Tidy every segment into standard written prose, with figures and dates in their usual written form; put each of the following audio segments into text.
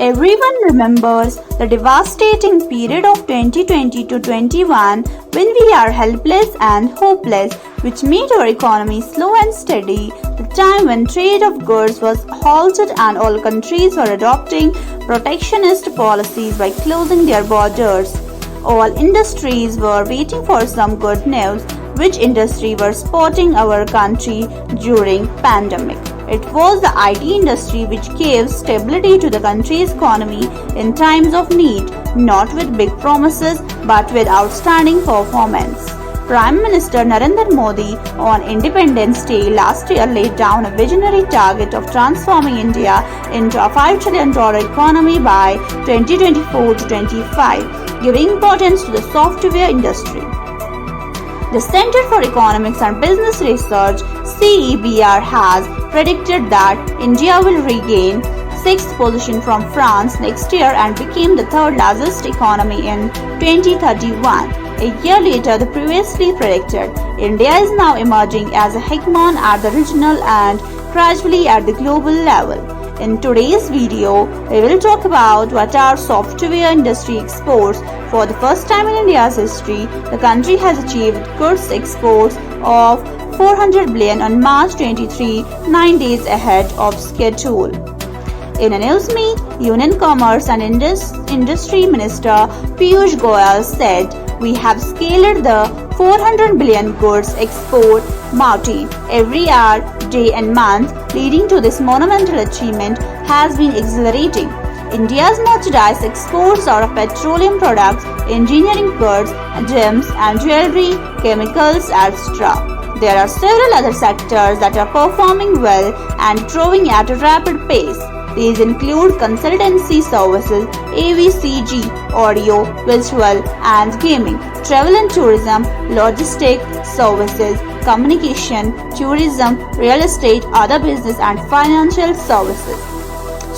Everyone remembers the devastating period of 2020 to 21 when we are helpless and hopeless, which made our economy slow and steady, the time when trade of goods was halted and all countries were adopting protectionist policies by closing their borders. All industries were waiting for some good news, which industry were supporting our country during pandemic. It was the IT industry which gave stability to the country's economy in times of need, not with big promises but with outstanding performance. Prime Minister Narendra Modi on Independence Day last year laid down a visionary target of transforming India into a $5 trillion economy by 2024 to 25, giving importance to the software industry. The Center for Economics and Business Research (CEBR) has predicted that India will regain sixth position from France next year and become the third largest economy in 2031. A year later, the previously predicted India is now emerging as a hegemon at the regional and gradually at the global level. In today's video, we will talk about what our software industry exports. For the first time in India's history, the country has achieved goods exports of 400 billion on March 23, 9 days ahead of schedule. In a news meet, Union Commerce and Industry Minister Piyush Goyal said, "We have scaled the 400 billion goods export mountain every hour, day and month. Leading to this monumental achievement has been exhilarating. India's merchandise exports are of petroleum products, engineering goods, gems and jewelry, chemicals, etc. There are several other sectors that are performing well and growing at a rapid pace. These include consultancy services, AVCG, audio, visual and gaming, travel and tourism, logistics services, communication, tourism, real estate, other business and financial services.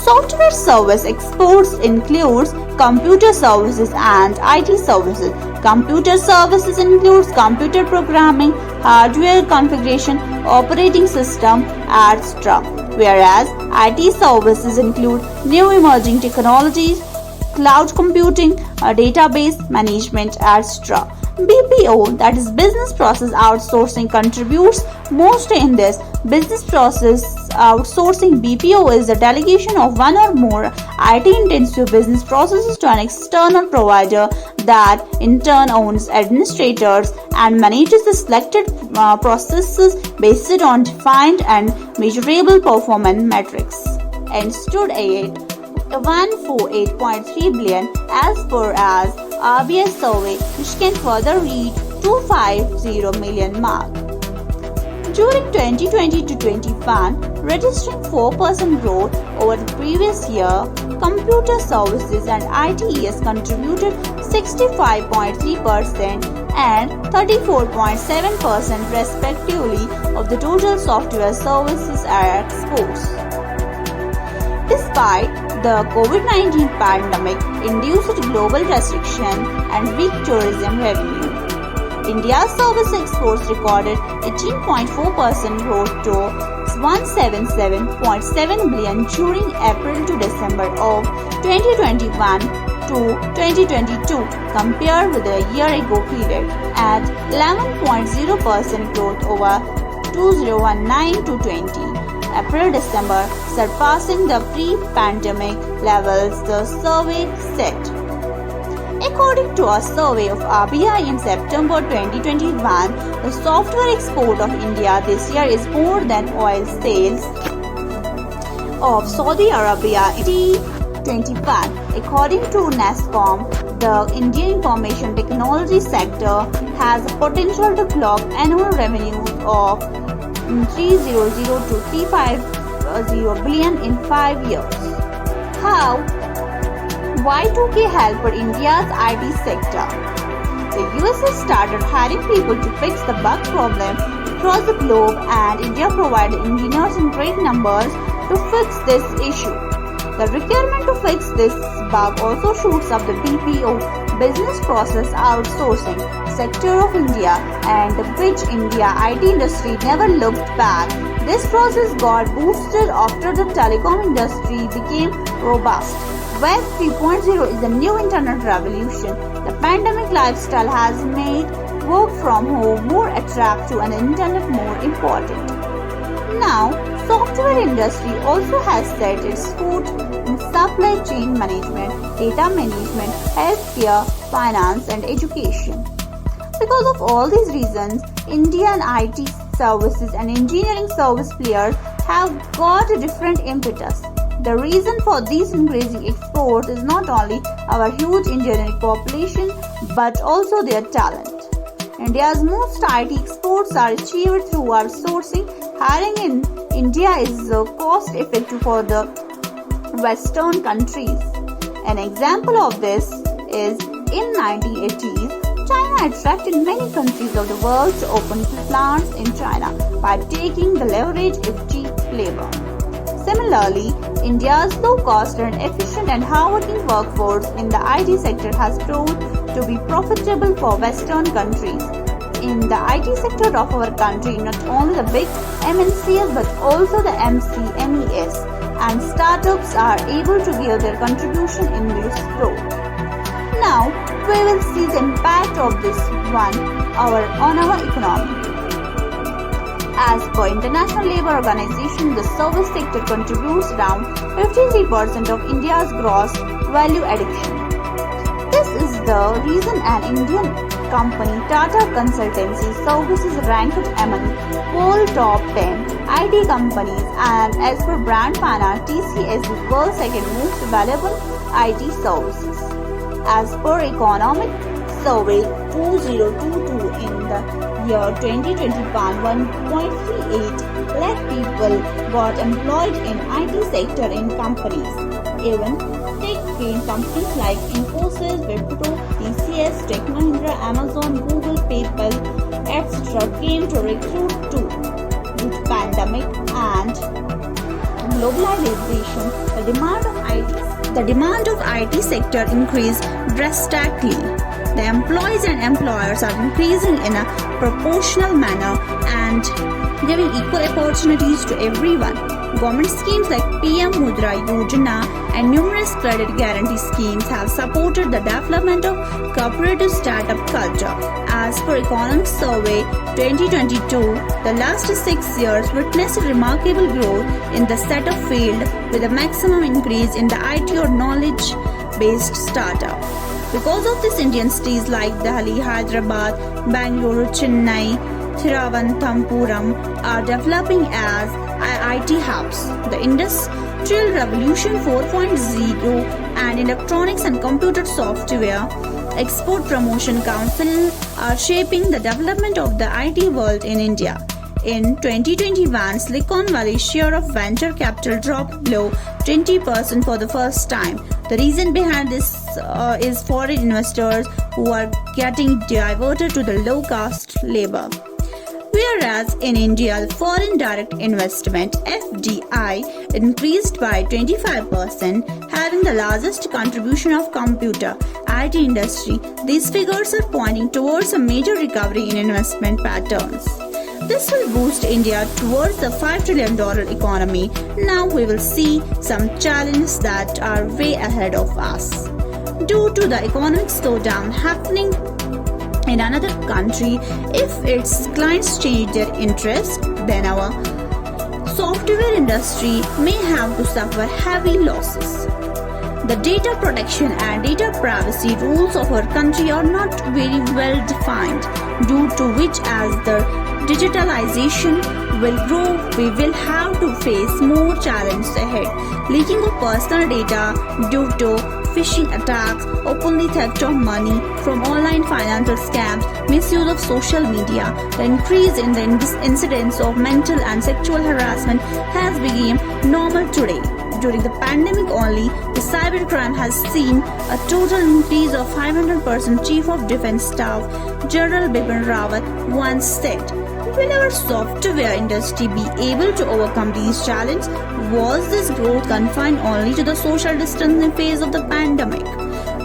Software service exports includes computer services and IT services. Computer services includes computer programming, hardware configuration, operating system, etc. Whereas IT services include new emerging technologies, cloud computing, database management, etc. BPO, that is business process outsourcing, contributes most in this. Business process outsourcing (BPO) is the delegation of one or more IT-intensive business processes to an external provider that in turn owns, administrators, and manages the selected processes based on defined and measurable performance metrics. And stood at 148.3 billion as per as RBI survey, which can further reach 250 million mark. During 2020 to 21, registering 4% growth over the previous year, computer services and ITES contributed 65.3% and 34.7% respectively of the total software services exports. Despite the COVID-19 pandemic induced global restriction and weak tourism revenue, India's service exports recorded 18.4% growth to 177.7 billion during April to December of 2021 to 2022 compared with the year-ago period, at 11.0% growth over 2019 to 20. April-December, surpassing the pre-pandemic levels, the survey said. According to a survey of RBI in September 2021, the software export of India this year is more than oil sales of Saudi Arabia in 2021. According to NASSCOM, the Indian information technology sector has the potential to clock annual revenues of 300 to 350 billion in 5 years. How Y2K helped India's IT sector? The USA started hiring people to fix the bug problem across the globe, and India provided engineers in great numbers to fix this issue. The requirement to fix this bug also shoots up the BPO, business process outsourcing sector of India, and which India IT industry never looked back. This process got boosted after the telecom industry became robust. Web 3.0 is a new internet revolution. The pandemic lifestyle has made work from home more attractive and internet more important. Now, software industry also has set its foot in supply chain management, data management, healthcare, finance and education. Because of all these reasons, Indian IT services and engineering service players have got a different impetus. The reason for these increasing exports is not only our huge engineering population but also their talent. India's most IT exports are achieved through outsourcing. Hiring in India is cost effective for the Western countries. An example of this is in 1980s, China attracted many countries of the world to open plants in China by taking the leverage of cheap labor. Similarly, India's low-cost and efficient and hardworking workforce in the IT sector has proved to be profitable for Western countries. In the IT sector of our country, not only the big MNCs but also the MCMEs and startups are able to give their contribution in this growth. Now, we will see the impact of this on our economy. As per International Labour Organization, the service sector contributes around 53% of India's gross value addition. This is the reason an Indian company, Tata Consultancy Services, ranked among world top 10 IT companies, and as per Brand Finance, TCS is world's second most valuable IT services. As per Economic Survey 2022, in the year 2021, 1.38 lakh people got employed in IT sector in companies. Even tech-trained companies like Infosys, Wipro, TCS, Tech Mahindra, Amazon, Google, PayPal, etc. came to recruit too. Due to pandemic and globalization, the demand of IT sector increased drastically. The employees and employers are increasing in a proportional manner and giving equal opportunities to everyone. Government schemes like PM Mudra Yojana and numerous credit guarantee schemes have supported the development of cooperative startup culture. As per Economic Survey 2022, the last 6 years witnessed a remarkable growth in the startup field with a maximum increase in the IT or knowledge-based startup. Because of this, Indian cities like Delhi, Hyderabad, Bangalore, Chennai, Thiruvananthapuram are developing as IIT hubs. The Industrial Revolution 4.0 and Electronics and Computer Software Export Promotion Council are shaping the development of the IT world in India. In 2021, Silicon Valley's share of venture capital dropped below 20% for the first time. The reason behind this is foreign investors who are getting diverted to the low-cost labor. Whereas in India, foreign direct investment (FDI) increased by 25%, having the largest contribution of computer IT industry. These figures are pointing towards a major recovery in investment patterns. This will boost India towards the $5 trillion economy. Now we will see some challenges that are way ahead of us. Due to the economic slowdown happening in another country, if its clients change their interest, then our software industry may have to suffer heavy losses. The data protection and data privacy rules of our country are not very well defined, due to which, as the digitalization will grow, we will have to face more challenges ahead. Leaking of personal data due to phishing attacks, openly theft of money from online financial scams, misuse of social media, the increase in the incidence of mental and sexual harassment has become normal today. During the pandemic only, the cybercrime has seen a total increase of 500%, Chief of Defense Staff General Bipin Rawat once said. Will our software industry be able to overcome these challenges? Was this growth confined only to the social distancing phase of the pandemic?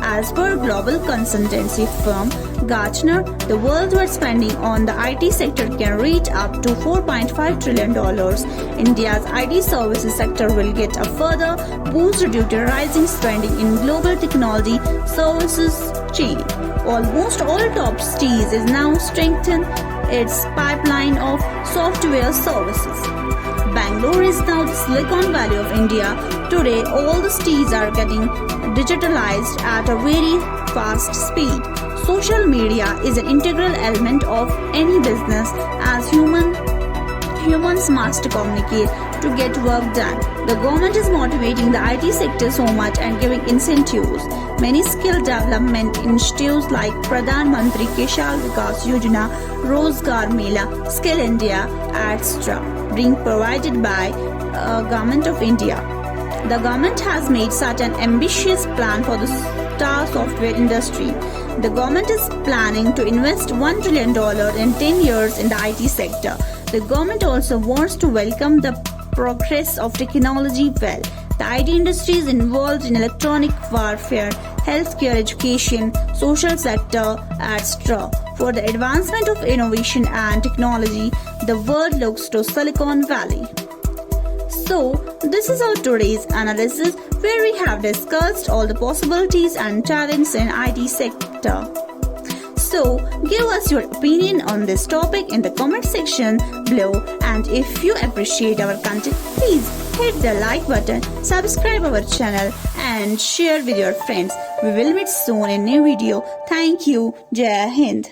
As per global consultancy firm Gartner, the worldwide spending on the IT sector can reach up to $4.5 trillion. India's IT services sector will get a further boost due to rising spending in global technology services chain. Almost all top cities is now strengthening its pipeline of software services. Bangalore is now the Silicon Valley of India. Today, all the cities are getting digitalized at a very fast speed. Social media is an integral element of any business as humans must communicate to get work done. The government is motivating the IT sector so much and giving incentives. Many skill development initiatives like Pradhan Mantri Keshal Vikas Yojana, Rozgar Mela, Skill India, etc. being provided by Government of India. The government has made such an ambitious plan for the star software industry. The government is planning to invest $1 trillion in 10 years in the IT sector. The government also wants to welcome the progress of technology well. The IT industry is involved in electronic warfare, healthcare, education, social sector, etc. For the advancement of innovation and technology, the world looks to Silicon Valley. So, this is our today's analysis where we have discussed all the possibilities and challenges in IT sector. So, give us your opinion on this topic in the comment section below, and if you appreciate our content, please hit the like button, subscribe our channel and share with your friends. We will meet soon in a new video. Thank you. Jai Hind.